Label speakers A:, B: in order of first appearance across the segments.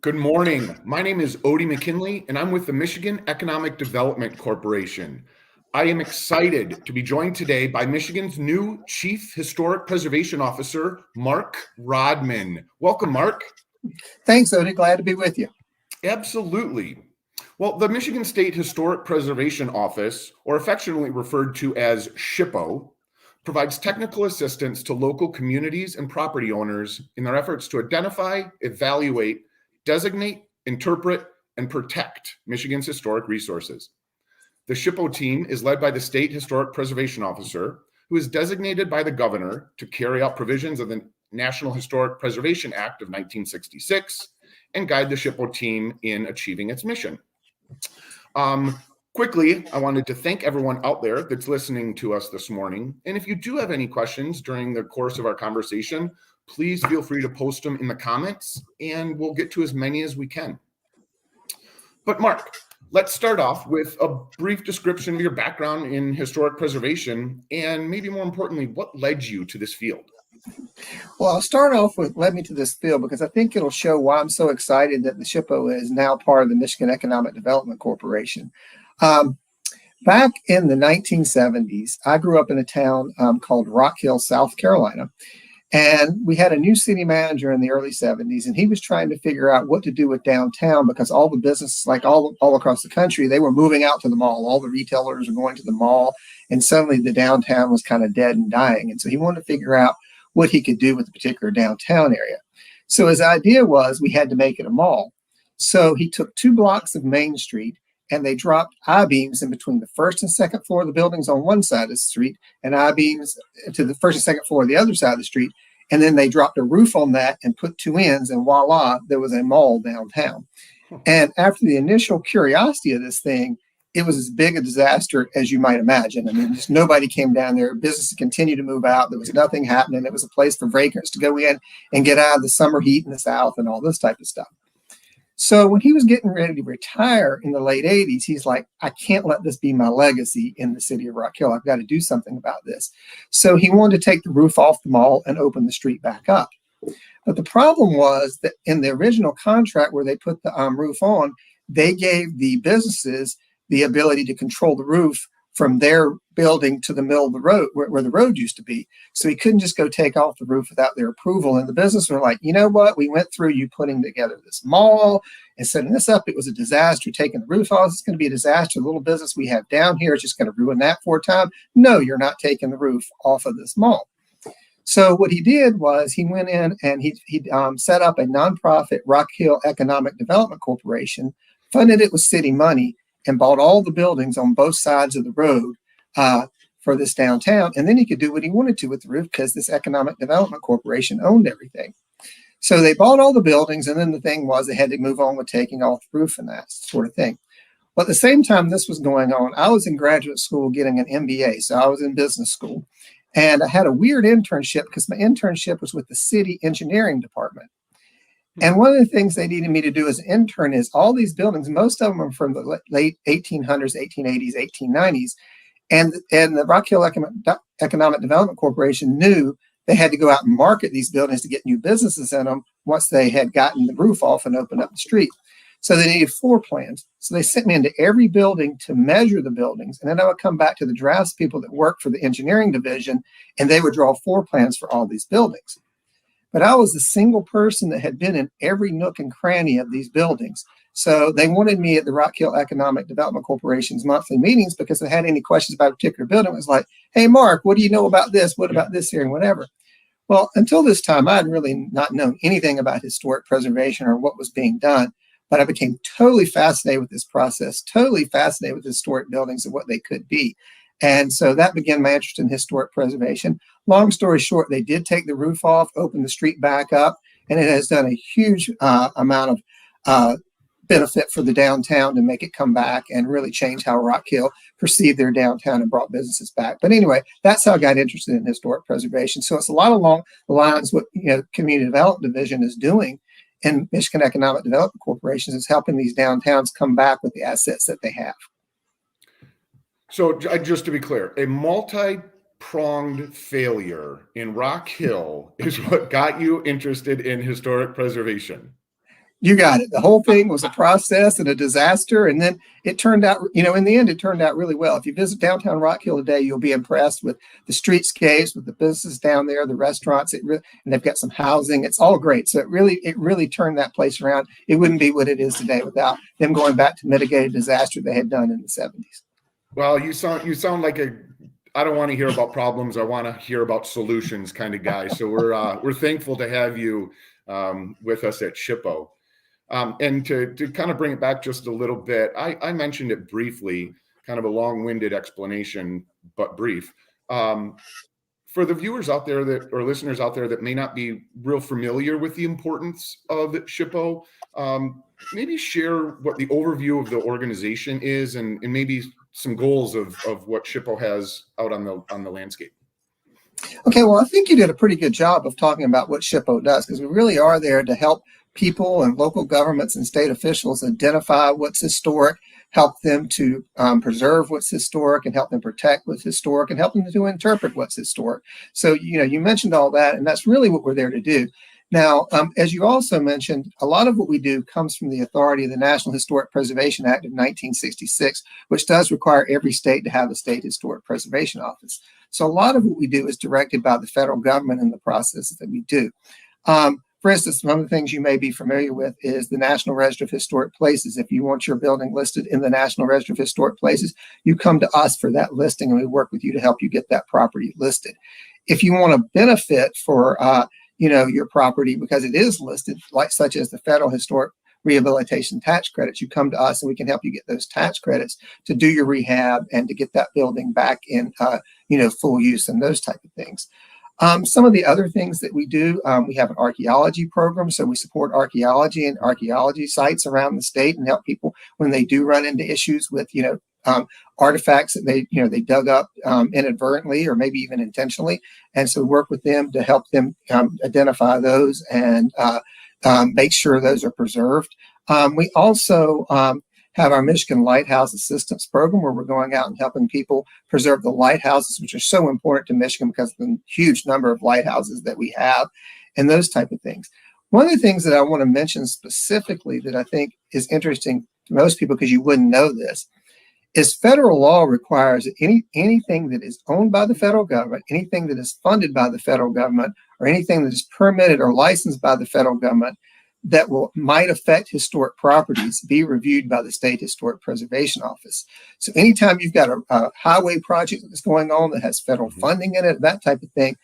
A: Good morning. My name is Otie McKinley, and I'm with the Michigan Economic Development Corporation. I am excited to be joined today by Michigan's new Chief Historic Preservation Officer, Mark Rodman. Welcome, Mark.
B: Thanks, Otie. Glad to be with you.
A: Absolutely. Well, the Michigan State Historic Preservation Office, or affectionately referred to as SHPO, provides technical assistance to local communities and property owners in their efforts to identify, evaluate, designate, interpret, and protect Michigan's historic resources. The SHPO team is led by the State Historic Preservation Officer, who is designated by the governor to carry out provisions of the National Historic Preservation Act of 1966 and guide the SHPO team in achieving its mission. Quickly, I wanted to thank everyone out there that's listening to us this morning. And if you do have any questions during the course of our conversation, please feel free to post them in the comments and we'll get to as many as we can. But Mark, let's start off with a brief description of your background in historic preservation and maybe more importantly, what led you to this field?
B: Well, I'll start off with led me to this field because I think it'll show why I'm so excited that the SHPO is now part of the Michigan Economic Development Corporation. Back in the 1970s, I grew up in a town called Rock Hill, South Carolina. And we had a new city manager in the early 70s, and he was trying to figure out what to do with downtown because all the businesses, like all across the country, they were moving out to the mall. All the retailers were going to the mall, and suddenly the downtown was kind of dead and dying. And so he wanted to figure out what he could do with the particular downtown area. So his idea was we had to make it a mall. So he took 2 blocks of Main Street, and they dropped I-beams in between the first and second floor of the buildings on one side of the street and I-beams to the first and second floor of the other side of the street. And then they dropped a roof on that and put 2 ends, and voila, there was a mall downtown. And after the initial curiosity of this thing, it was as big a disaster as you might imagine. I mean, just nobody came down there. Businesses continued to move out. There was nothing happening. It was a place for vagrants to go in and get out of the summer heat in the South and all this type of stuff. So when he was getting ready to retire in the late 80s, he's like, I can't let this be my legacy in the city of Rock Hill. I've got to do something about this. So he wanted to take the roof off the mall and open the street back up. But the problem was that in the original contract where they put the roof on, they gave the businesses the ability to control the roof from their building to the middle of the road where the road used to be. So he couldn't just go take off the roof without their approval. And the business were like, you know what? We went through you putting together this mall and setting this up. It was a disaster. Taking the roof off, it's going to be a disaster. The little business we have down here is just going to ruin that for a time. No, you're not taking the roof off of this mall. So what he did was he went in and he set up a nonprofit Rock Hill Economic Development Corporation, funded it with city money, and bought all the buildings on both sides of the road for this downtown. And then he could do what he wanted to with the roof because this Economic Development Corporation owned everything. So they bought all the buildings, and then the thing was they had to move on with taking off the roof and that sort of thing. Well, at the same time this was going on, I was in graduate school getting an MBA. So I was in business school. And I had a weird internship because my internship was with the city engineering department. And one of the things they needed me to do as an intern is all these buildings, most of them are from the late 1800s, 1880s, 1890s. And the Rock Hill Economic Development Corporation knew they had to go out and market these buildings to get new businesses in them once they had gotten the roof off and opened up the street. So they needed floor plans. So they sent me into every building to measure the buildings. And then I would come back to the drafts people that worked for the engineering division, and they would draw floor plans for all these buildings. But I was the single person that had been in every nook and cranny of these buildings. So they wanted me at the Rock Hill Economic Development Corporation's monthly meetings because if they had any questions about a particular building, it was like, hey, Mark, what do you know about this? What about this here and whatever? Well, until this time, I had really not known anything about historic preservation or what was being done. But I became totally fascinated with this process, totally fascinated with historic buildings and what they could be. And so that began my interest in historic preservation. Long story short, they did take the roof off, open the street back up, and it has done a huge amount of benefit for the downtown to make it come back and really change how Rock Hill perceived their downtown and brought businesses back. But anyway, that's how I got interested in historic preservation. So it's a lot along the lines what Community Development Division is doing in Michigan Economic Development Corporation is helping these downtowns come back with the assets that they have.
A: So just to be clear, a multi-pronged failure in Rock Hill is what got you interested in historic preservation.
B: You got it. The whole thing was a process and a disaster. And then it turned out, in the end, it turned out really well. If you visit downtown Rock Hill today, you'll be impressed with the streetscapes, with the businesses down there, the restaurants, and they've got some housing. It's all great. So it really turned that place around. It wouldn't be what it is today without them going back to mitigated disaster they had done in the 70s.
A: Well, you sound like I don't want to hear about problems. I want to hear about solutions kind of guy. So we're thankful to have you with us at SHPO. And to kind of bring it back just a little bit, I mentioned it briefly, kind of a long-winded explanation, but brief. For the viewers out there or listeners out there that may not be real familiar with the importance of SHPO, maybe share what the overview of the organization is and maybe some goals of what SHPO has out on the landscape.
B: Okay, well, I think you did a pretty good job of talking about what SHPO does, because we really are there to help people and local governments and state officials identify what's historic, help them to preserve what's historic, and help them protect what's historic, and help them to interpret what's historic. So, you mentioned all that, and that's really what we're there to do. Now, as you also mentioned, a lot of what we do comes from the authority of the National Historic Preservation Act of 1966, which does require every state to have a state historic preservation office. So a lot of what we do is directed by the federal government in the processes that we do. For instance, one of the things you may be familiar with is the National Register of Historic Places. If you want your building listed in the National Register of Historic Places, you come to us for that listing, and we work with you to help you get that property listed. If you want to benefit for your property because it is listed, such as the federal historic rehabilitation tax credits, you come to us and we can help you get those tax credits to do your rehab and to get that building back in full use and those type of things. Some of the other things that we do, we have an archaeology program, so we support archaeology and archaeology sites around the state and help people when they do run into issues with artifacts that they dug up inadvertently or maybe even intentionally, and so we work with them to help them identify those and make sure those are preserved. We also have our Michigan Lighthouse Assistance Program, where we're going out and helping people preserve the lighthouses, which are so important to Michigan because of the huge number of lighthouses that we have and those type of things. One of the things that I want to mention specifically that I think is interesting to most people, because you wouldn't know this, is federal law requires that anything that is owned by the federal government, anything that is funded by the federal government, or anything that is permitted or licensed by the federal government that might affect historic properties be reviewed by the State Historic Preservation Office. So anytime you've got a highway project that's going on that has federal funding in it, that type of thing,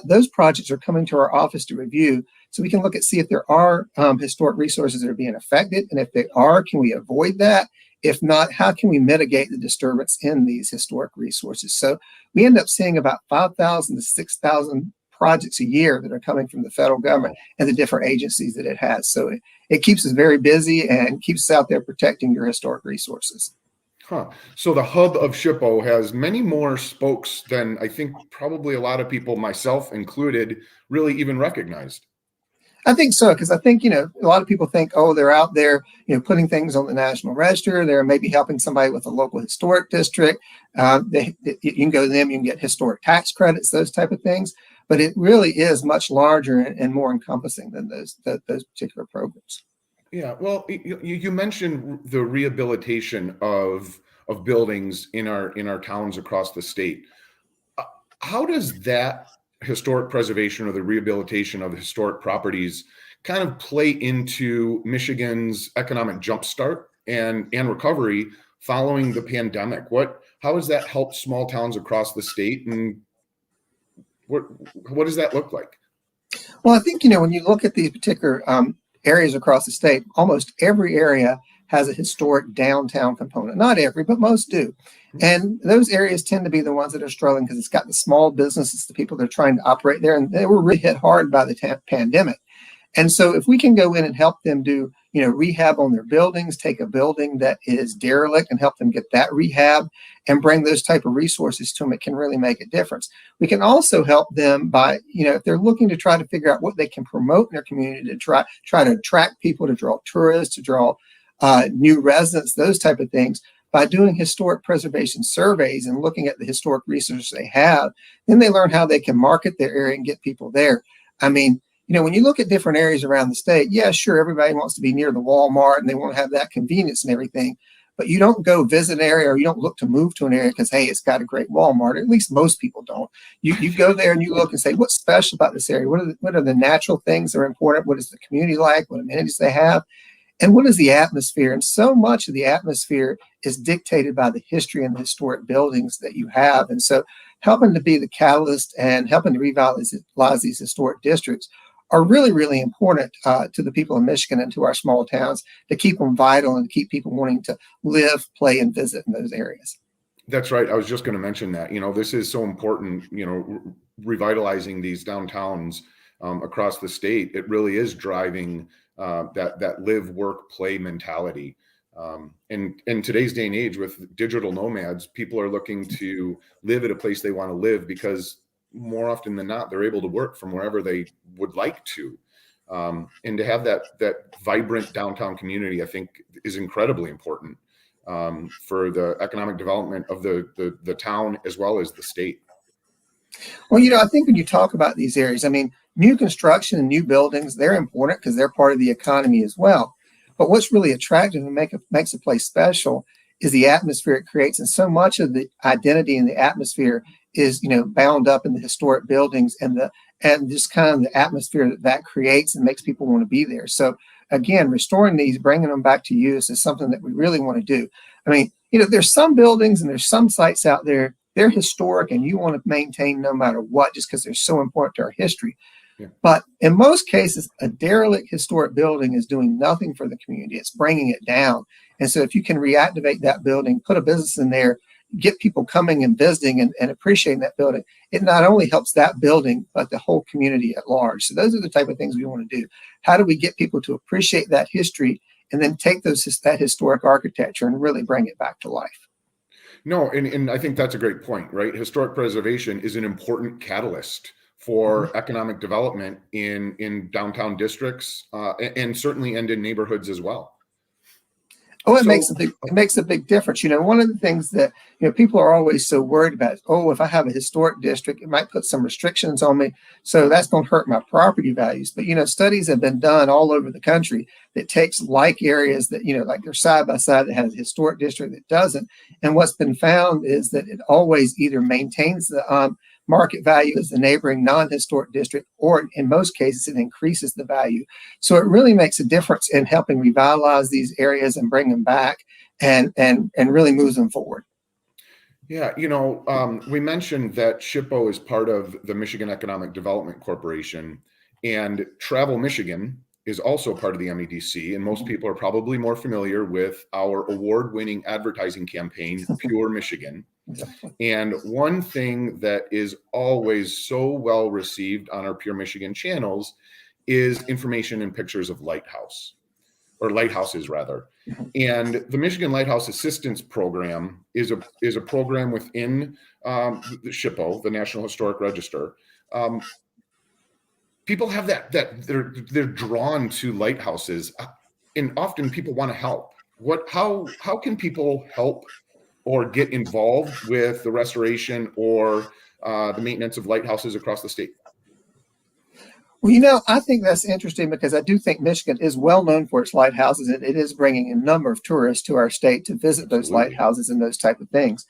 B: those projects are coming to our office to review, so we can look at see if there are historic resources that are being affected, and if they are, can we avoid that? If not, how can we mitigate the disturbance in these historic resources? So we end up seeing about 5,000 to 6,000 projects a year that are coming from the federal government and the different agencies that it has. So it keeps us very busy and keeps us out there protecting your historic resources.
A: So the hub of SHPO has many more spokes than I think probably a lot of people, myself included, really even recognized.
B: I think so, because I think, a lot of people think, oh, they're out there, putting things on the National Register. They're maybe helping somebody with a local historic district. You can go to them, you can get historic tax credits, those type of things. But it really is much larger and more encompassing than those particular programs.
A: Yeah, well, you mentioned the rehabilitation of buildings in our towns across the state. How does that historic preservation or the rehabilitation of historic properties kind of play into Michigan's economic jumpstart and recovery following the pandemic? How has that helped small towns across the state, and what does that look like?
B: Well, I think, when you look at these particular areas across the state, almost every area has a historic downtown component. Not every, but most do. And those areas tend to be the ones that are struggling because it's got the small businesses, the people that are trying to operate there, and they were really hit hard by the pandemic. And so if we can go in and help them do, rehab on their buildings, take a building that is derelict and help them get that rehab and bring those type of resources to them, it can really make a difference. We can also help them by, if they're looking to try to figure out what they can promote in their community to try to attract people, to draw tourists, to draw new residents, those type of things. By doing historic preservation surveys and looking at the historic resources they have, then they learn how they can market their area and get people there. I mean, when you look at different areas around the state, yeah, sure, everybody wants to be near the Walmart and they want to have that convenience and everything. But you don't go visit an area, or you don't look to move to an area because, hey, it's got a great Walmart. At least most people don't. You go there and you look and say, what's special about this area? What are the natural things that are important? What is the community like? What amenities they have? And what is the atmosphere? And so much of the atmosphere is dictated by the history and the historic buildings that you have. And so helping to be the catalyst and helping to revitalize these historic districts are really, really important to the people of Michigan and to our small towns, to keep them vital and to keep people wanting to live, play, and visit in those areas.
A: That's right. I was just going to mention that, this is so important, revitalizing these downtowns across the state. It really is driving that live, work, play mentality. And in today's day and age with digital nomads, people are looking to live at a place they want to live because more often than not, they're able to work from wherever they would like to. And to have that vibrant downtown community, I think, is incredibly important for the economic development of the town as well as the state.
B: Well, I think when you talk about these areas, new construction and new buildings, they're important because they're part of the economy as well. But what's really attractive and makes a place special is the atmosphere it creates. And so much of the identity and the atmosphere is, bound up in the historic buildings and just kind of the atmosphere that creates and makes people want to be there. So again, restoring these, bringing them back to use is something that we really want to do. There's some buildings and there's some sites out there, they're historic and you want to maintain no matter what, just because they're so important to our history. Yeah. But in most cases, a derelict historic building is doing nothing for the community. It's bringing it down. And so if you can reactivate that building, put a business in there, get people coming and visiting and appreciating that building, it not only helps that building, but the whole community at large. So those are the type of things we want to do. How do we get people to appreciate that history and then take that historic architecture and really bring it back to life?
A: No, and I think that's a great point, right? Historic preservation is an important catalyst for economic development in downtown districts and certainly in neighborhoods as well.
B: Oh, it makes a big difference. One of the things that people are always so worried about is, if I have a historic district, it might put some restrictions on me, so that's going to hurt my property values. But studies have been done all over the country that takes like areas that like they're side by side that has a historic district that doesn't, and what's been found is that it always either maintains the market value as the neighboring non-historic district, or in most cases, it increases the value. So it really makes a difference in helping revitalize these areas and bring them back and really moves them forward.
A: Yeah, we mentioned that SHPO is part of the Michigan Economic Development Corporation, and Travel Michigan is also part of the MEDC, and most people are probably more familiar with our award-winning advertising campaign, Pure Michigan. And one thing that is always so well received on our Pure Michigan channels is information and pictures of Lighthouse, or lighthouses rather. And the Michigan Lighthouse Assistance Program is a program within the SHPO, the National Historic Register. People have that they're drawn to lighthouses, and often people want to help. How can people help or get involved with the restoration or the maintenance of lighthouses across the state?
B: Well, I think that's interesting because I do think Michigan is well known for its lighthouses, and it is bringing a number of tourists to our state to visit those lighthouses and those type of things.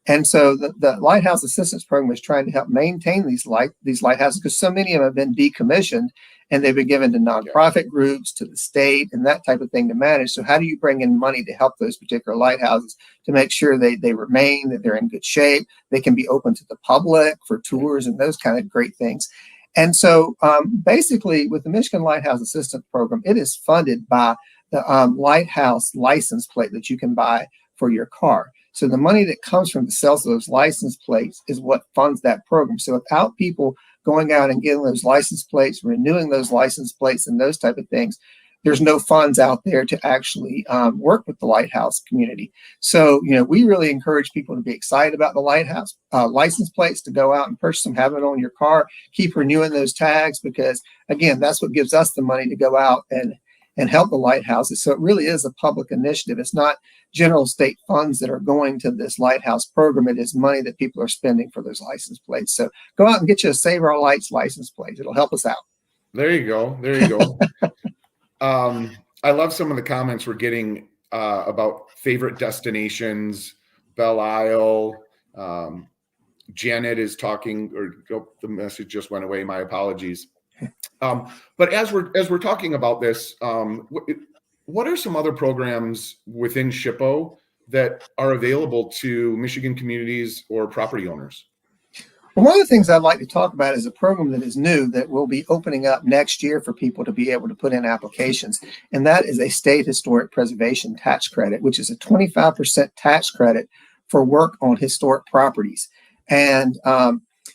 B: And so the Lighthouse Assistance Program is trying to help maintain these lighthouses, because so many of them have been decommissioned and they've been given to nonprofit groups, to the state, and that type of thing to manage. So how do you bring in money to help those particular lighthouses to make sure they remain, that they're in good shape, they can be open to the public for tours and those kind of great things? And so basically with the Michigan Lighthouse Assistance Program, it is funded by the lighthouse license plate that you can buy for your car. So the money that comes from the sales of those license plates is what funds that program. So without people going out and getting those license plates, renewing those license plates and those type of things, there's no funds out there to actually work with the lighthouse community. So, we really encourage people to be excited about the lighthouse license plates, to go out and purchase them, have it on your car, keep renewing those tags, because again, that's what gives us the money to go out and help the lighthouses. So it really is a public initiative. It's not general state funds that are going to this lighthouse program. It is money that people are spending for those license plates. So go out and get you a Save Our Lights license plate. It'll help us out.
A: There you go. There you go. I love some of the comments we're getting about favorite destinations, Belle Isle. Janet is talking, or oh, the message just went away. My apologies. But as we're talking about this, what are some other programs within SHPO that are available to Michigan communities or property owners?
B: Well, one of the things I'd like to talk about is a program that is new that will be opening up next year for people to be able to put in applications. And that is a state historic preservation tax credit, which is a 25% tax credit for work on historic properties. And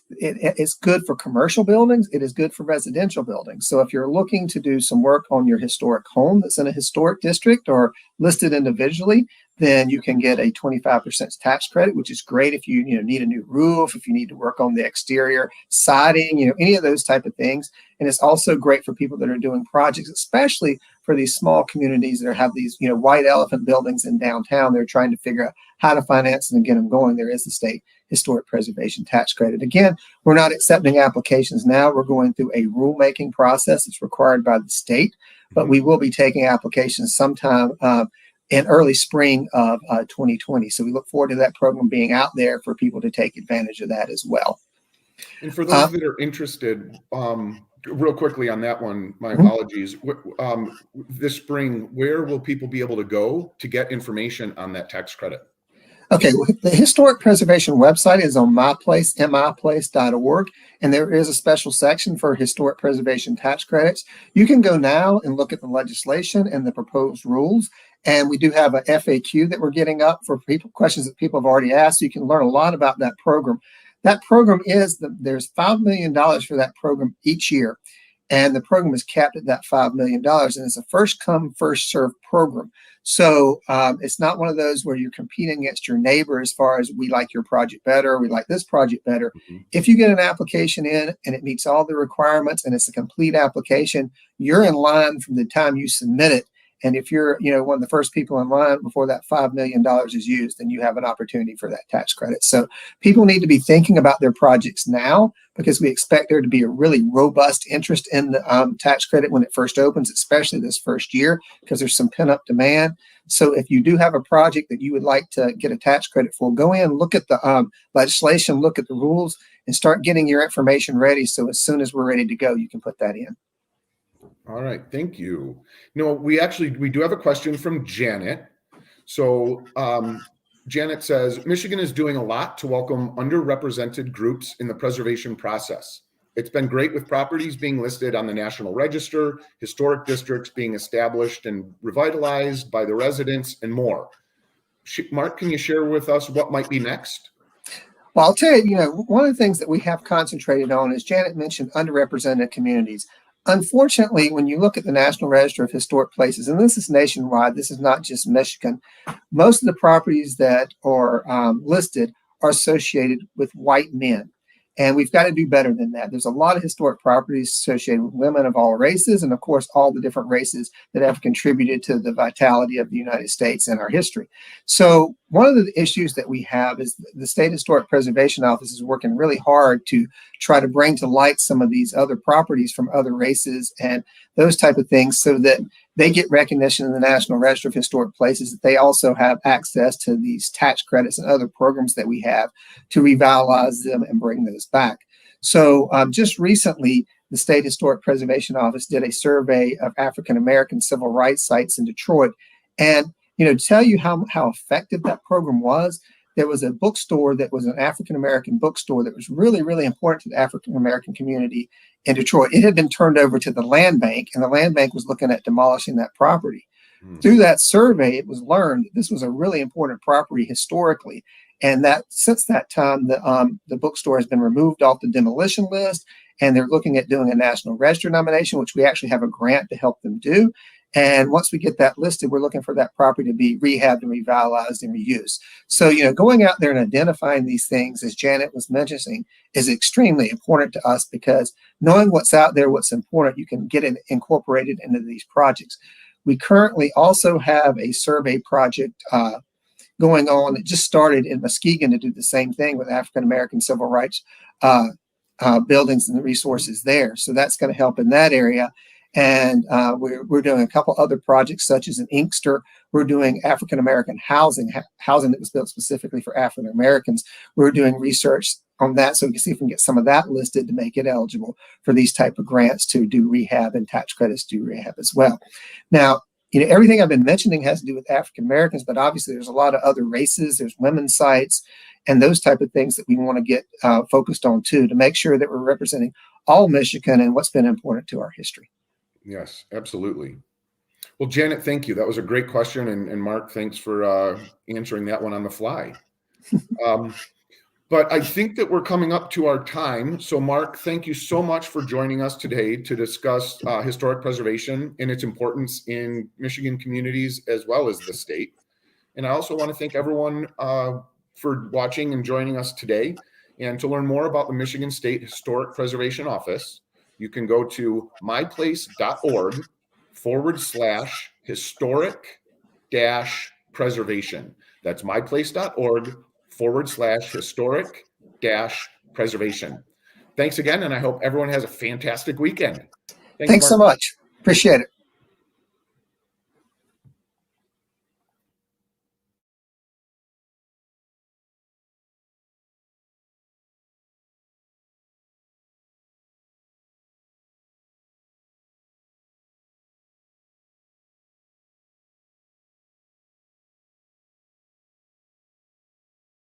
B: it's good for commercial buildings. It is good for residential buildings. So if you're looking to do some work on your historic home that's in a historic district or listed individually, then you can get a 25% tax credit, which is great if you need a new roof, if you need to work on the exterior siding, any of those type of things. And it's also great for people that are doing projects, especially for these small communities that have these white elephant buildings in downtown. They're trying to figure out how to finance them and get them going. There is the state historic preservation tax credit. Again, we're not accepting applications now. We're going through a rulemaking process. It's required by the state, but we will be taking applications sometime in early spring of 2020. So we look forward to that program being out there for people to take advantage of that as well.
A: And for those that are interested, real quickly on that one, my apologies. This spring, where will people be able to go to get information on that tax credit?
B: Okay, well, the Historic Preservation website is on myplace.org, and there is a special section for historic preservation tax credits. You can go now and look at the legislation and the proposed rules, and we do have an FAQ that we're getting up for questions that people have already asked. So you can learn a lot about that program. That program there's $5 million for that program each year, and the program is capped at that $5 million, and it's a first come, first served program. So it's not one of those where you're competing against your neighbor as far as we like your project better, we like this project better. If you get an application in and it meets all the requirements and it's a complete application, you're in line from the time you submit it. And if you're one of the first people in line before that $5 million is used, then you have an opportunity for that tax credit. So people need to be thinking about their projects now, because we expect there to be a really robust interest in the tax credit when it first opens, especially this first year, because there's some pent-up demand. So if you do have a project that you would like to get a tax credit for, go in, look at the legislation, look at the rules, and start getting your information ready. So as soon as we're ready to go, you can put that in.
A: All right, thank you. We do have a question from Janet. So Janet says, Michigan is doing a lot to welcome underrepresented groups in the preservation process. It's been great with properties being listed on the National Register, historic districts being established and revitalized by the residents, and more. Mark, can you share with us what might be next?
B: Well, I'll tell you, one of the things that we have concentrated on is Janet mentioned underrepresented communities. Unfortunately, when you look at the National Register of Historic Places, and this is nationwide, this is not just Michigan, most of the properties that are listed are associated with white men. And we've got to do better than that. There's a lot of historic properties associated with women of all races, and of course, all the different races that have contributed to the vitality of the United States and our history. So one of the issues that we have is the State Historic Preservation Office is working really hard to try to bring to light some of these other properties from other races and those type of things, so that they get recognition in the National Register of Historic Places, that they also have access to these tax credits and other programs that we have to revitalize them and bring those back. So just recently, the State Historic Preservation Office did a survey of African American civil rights sites in Detroit. And to tell you how effective that program was, there was a bookstore that was an African American bookstore that was really, really important to the African American community in Detroit. It had been turned over to the land bank, and the land bank was looking at demolishing that property. Through that survey, it was learned that this was a really important property historically, and that since that time, the bookstore has been removed off the demolition list, and they're looking at doing a National Register nomination, which we actually have a grant to help them do. And once we get that listed, we're looking for that property to be rehabbed and revitalized and reused. So, going out there and identifying these things, as Janet was mentioning, is extremely important to us, because knowing what's out there, what's important, you can get it incorporated into these projects. We currently also have a survey project going on that just started in Muskegon to do the same thing with African American civil rights buildings and the resources there. So that's going to help in that area. And we're doing a couple other projects, such as in Inkster. We're doing African American housing that was built specifically for African Americans. We're doing research on that, so we can see if we can get some of that listed to make it eligible for these type of grants to do rehab and tax credits to do rehab as well. Now, everything I've been mentioning has to do with African Americans, but obviously there's a lot of other races. There's women's sites and those type of things that we want to get focused on too, to make sure that we're representing all Michigan and what's been important to our history.
A: Yes, absolutely. Well, Janet, thank you. That was a great question. And Mark, thanks for answering that one on the fly. But I think that we're coming up to our time. So Mark, thank you so much for joining us today to discuss historic preservation and its importance in Michigan communities as well as the state. And I also want to thank everyone for watching and joining us today. And to learn more about the Michigan State Historic Preservation Office, you can go to myplace.org/historic-preservation. That's myplace.org/historic-preservation. Thanks again, and I hope everyone has a fantastic weekend.
B: Thanks so much. Appreciate it.